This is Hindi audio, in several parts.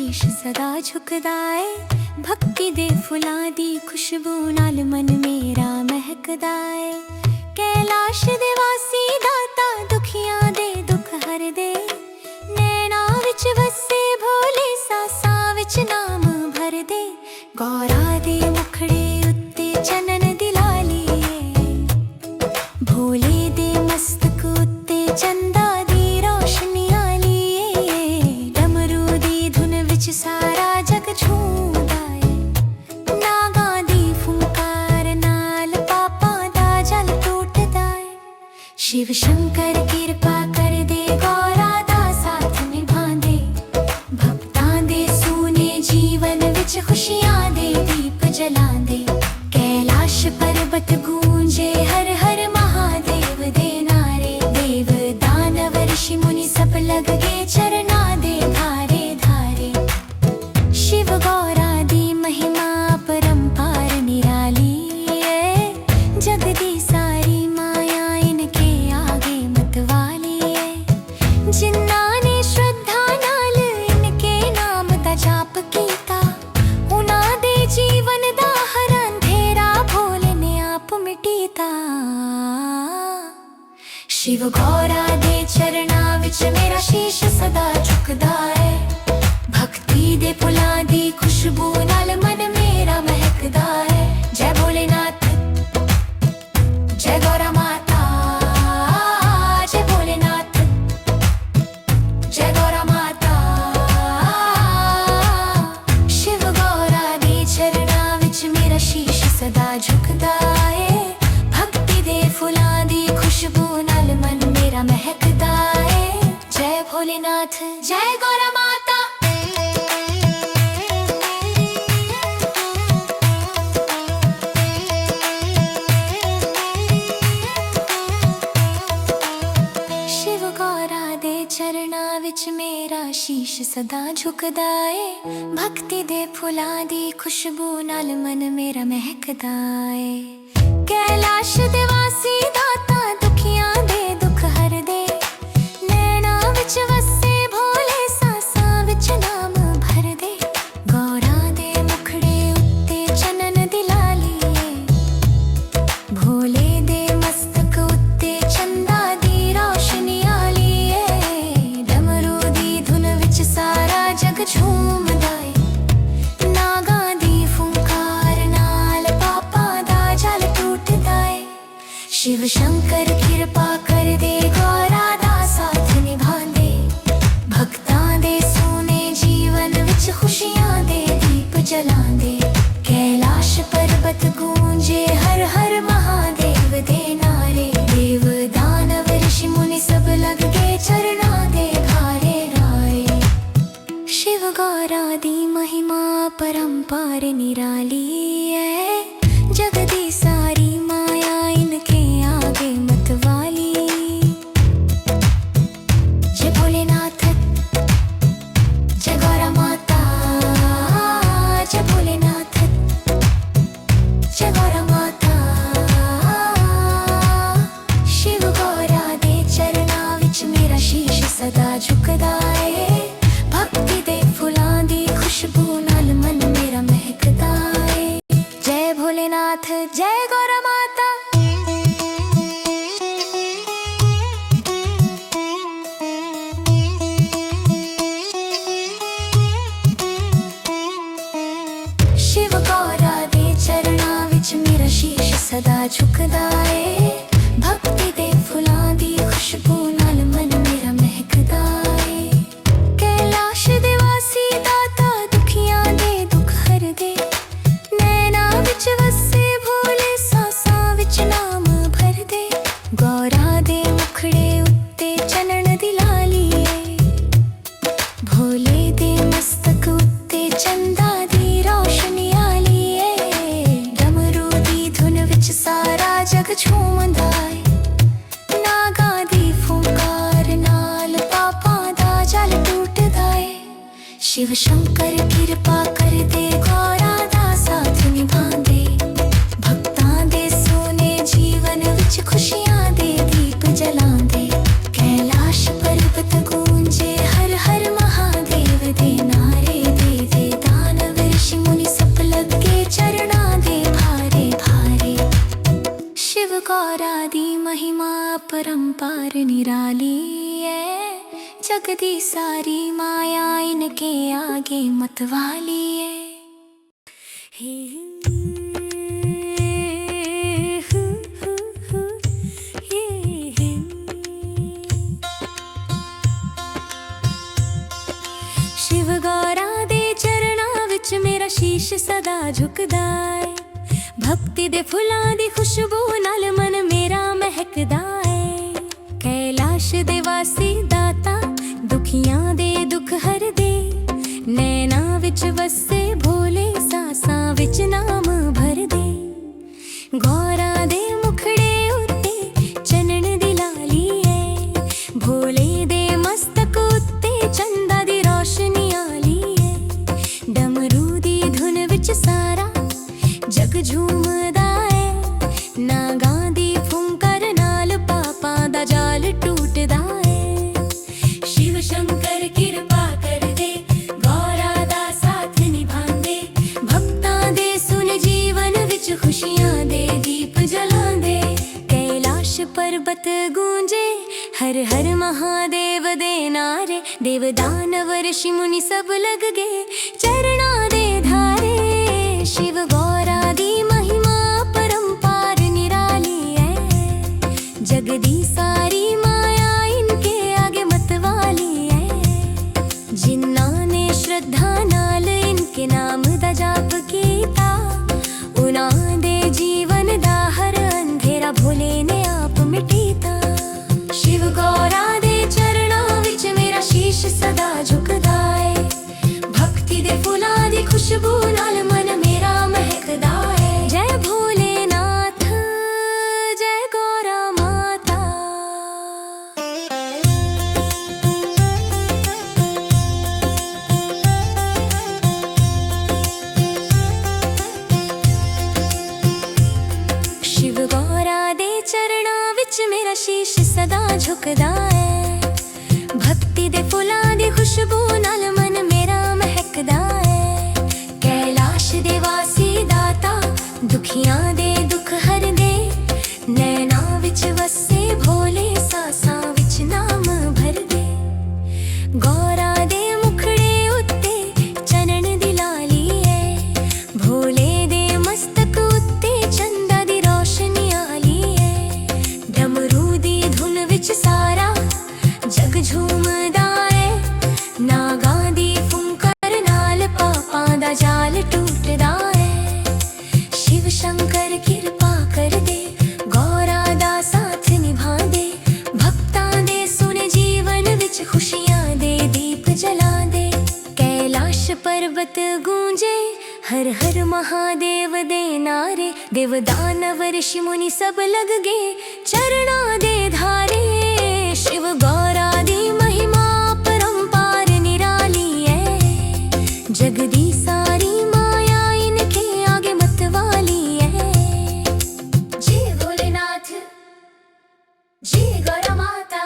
शीश सदा झुकदा ਏ भक्ति दे फुलां दी खुशबू नाल मन मेरा महकदा ਏ कैलाश दे वासी दाता दुखियां दे दुख हर दे नैना विच वसे भोले सासां विच नाम भर दे गौरा दे मुखड़े उत्ते चनन दी लाली ਏ भोले दे मस्तक उत्ते चंदा दी रोशनी आली ਏ डमरू दी धुन विच सारा जग झूमदा ਏ नागां दी फुंकार नाल पापां दा जल टूटदा ਏ शिव शंकर कृपा कर दे गौरा दा साथ निभांदे भक्तां दे सूने जीवन विच खुशियां दे दीप जलांदे कैलाश पर्वत गूंजे हर हर महादेव दे नारे देव दानव ऋषि मुनि सब लग गए चरना दे धारे धारे शिव गौरा दी महिमा परंपार निराली है जग दी सारी माया इनके आगे मतवाली है जिन्ना ने श्रद्धा नाल इनके नाम दा जाप कीता उना दे जीवन दा हर अंधेरा भोले ने आप मिटीता शिव गौरा दे चरना विच मेरा शीश सदा झुकदा है भक्ति दे फुलां दी खुशबू नाल मन मेरा महकदा है जय भोलेनाथ जय गौरा माता जय भोलेनाथ जय गौरा माता शिव गौरा दे चरना विच मेरा शीश सदा झुकदा है भक्ति दे फुलां दी खुशबू नाल मन मेरा महकदा है जय भोलेनाथ जय गौरा माता शिव गौरा दे चरना विच मेरा शीश सदा झुकदा ਏ भक्ति दे फुलां दी खुशबू नाल मन मेरा महकदा ਏ कैलाश दे वासी दाता दुखियां दे दुख हर दे नैना विच वसे भोले सासां विच नाम भर दे गौरा दे मुखड़े उत्ते चनन दी लाली ਏ भोले दे मस्तक उत्ते चंदा दी रोशनी आली ਏ डमरू दी धुन विच सारा जग झूमदा ਏ नागां दी फुंकार नाल पापां दा जल टूटदा ਏ शिव शंकर कृपा कर दे गौरा दा साथ निभांदे भक्तां दे सोने जीवन विच खुशियां दे दीप जलांदे कैलाश पर्वत गूंजे हर हर महादेव दे नारे देव दानव ऋषि मुनि सब लग गए चरना दे धारे राए शिव गौरा दी महिमा परंपार निराली है जग दी सारी माया इनके आगे मतवाली जय भोलेनाथ जय गौरा माता जय भोलेनाथ जय गौरा माता शिव गौरा दे चरना विच मेरा शीश सदा झुकदा ਏ भक्ति दे फुलां दी खुशबू नाल मन मेरा महकदा ਏ जय भोलेनाथ जय गौरा माता शिव गौरा दे चरना विच मेरा शीश सदा झुकदा ਏ भक्ति दे फुलां दी खुशबू नाल मन मेरा महकदा ਏ कैलाश दे वासी दाता दुखियां दे दुख हर दे नैना विच वसे भोले सासां विच नाम भर दे गौरा दे मुखड़े उत्ते चनन दी लाली ਏ भोले दे मस्तक उत्ते चंदा दी रोशनी आली ਏ डमरू दी धुन विच सारा जग झूमदा ਏ नागां दी फुंकार नाल पापां दा जल टूटदा ਏ शिव शंकर कृपा कर दे गौरा दा साथ निभांदे भक्तां दे सोने जीवन विच खुशियां दे दीप जलांदे कैलाश पर्वत गूंजे हर हर महादेव दे नारे दे गौरा दी महिमा परंपार निराली है। जग दी सारी माया इनके आगे मतवाली है। शिव गौरा दे चरणां विच मेरा शीश सदा झुकदा है। भक्ति दे फुलां दी खुशबू नाल मन मेरा महकदा है। कैलाश दे वासी दाता दुखियां दे दुख हर दे। नैना विच वसे भोले सासां विच नाम भर दे। गौरा दे मुखड़े उत्ते चनन दी लाली है। भोले दे मस्तक उत्ते चंदा दी रोशनी आली है। डमरू दी धुन विच सारा जग झूमदा है। नागां दी फुंकर नाल पापां दा जाल टूटदा है। शिव शंकर किरपा कर दे गौरा दा साथ निभांदे। भक्तां दे सुन जीवन विच खुशियां दे दीप जलांदे। कैलाश पर्वत गूंजे हर हर महादेव दे नारे। देव दानव ऋषि मुनि सब लग गए चरणां दे धारे। शिव गौरा दी महिमा परंपार निराली है। जग दी सारी माया इनके आगे मतवाली है। जिन्हां ने श्रद्धा नाल इनके नाम दा जाप कीता। उन्हां दे जीवन दा हर अंधेरा भोले ने आप मिटीता। शिव गौरा दे चरणां विच मेरा शीश सदा झुकदा है। भक्ति दे फुलां दी खुशबू नाल मन मेरा महकदा है। जय भोलेनाथ जय गौरा माता। शिव गौरा दे चरणां विच मेरा शीश सदा झुकदा है। भक्ति दे फुलां दी खुशबू नाल मन मेरा महकदा है। कैलाश दे वासी दाता दुखियां दे दुख हर दे। नैना विच वसे भोले सासां विच नाम भर दे। गौरा दे मुखड़े उत्ते चनन दी लाली है। भोले दे मस्तक उत्ते चंदा दी रोशनी आली है। डमरू दी धुन विच सारा जग झूमदा है। नागां दी फुंकर नाल पापां दा जाल टूटदा है। शिव शंकर किरपा कर दे गौरा दा साथ निभांदे। भक्तां दे सुन जीवन विच खुशियां दे दीप जलांदे। कैलाश पर्वत गूंजे हर हर महादेव दे नारे। देव दानव ऋषि मुनि सब लग गए चरणां दे धारे। शिव गौरा दी महिमा परंपार निराली है। जग दी सारी माया इनके आगे मतवाली है। जय भोलेनाथ जय गौरा माता।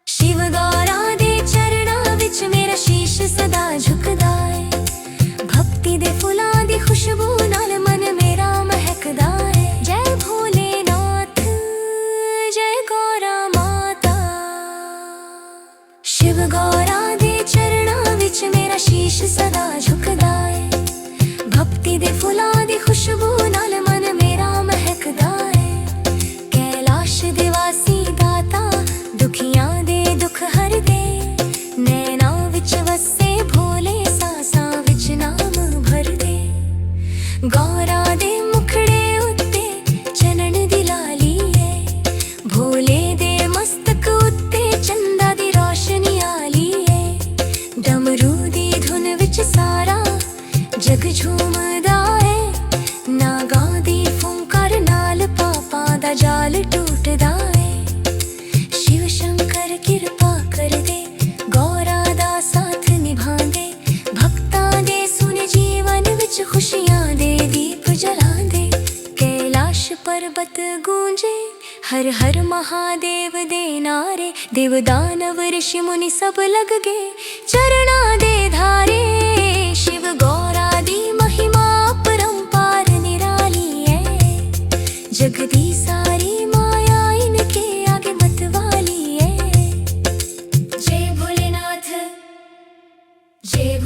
शिव गौरा दे चरणां विच मेरा शीश सदा झुकदा है। भक्ति दे फुलां दी खुशबू नाल मन मेरा महकदा है। जय भोलेनाथ जय गौरा माता। शिव गौरा दे चरणां विच मेरा शीश सदा झुकदा है। भक्ति दे फुलां दी खुशबू नाल मन मेरा महकदा है। कैलाश दे वासी दाता दुखियां दे दुख हर दे। नैना विच वसे भोले सासां विच नाम भर दे। गौरा दे मुखड़े उत्ते चनन दी लाली है। भोले दे मस्तक उत्ते चंदा दी रोशनी आली है। डमरू दी धुन विच सारा जग झूमदा है। नागां दी फुंकार नाल पापां दा जाल टूटदा है। शिव शंकर किरपा कर दे गौरा दा साथ निभांदे। भक्तां दे सुन जीवन विच खुशियां दे दीप जलांदे। कैलाश पर्वत गूंजे हर हर महादेव दे नारे। देव दानव ऋषि मुनि सब लग गए चरणां दे धारे। शिव गौरा दी महिमा परंपार निराली है। जगदीसा ਜੇ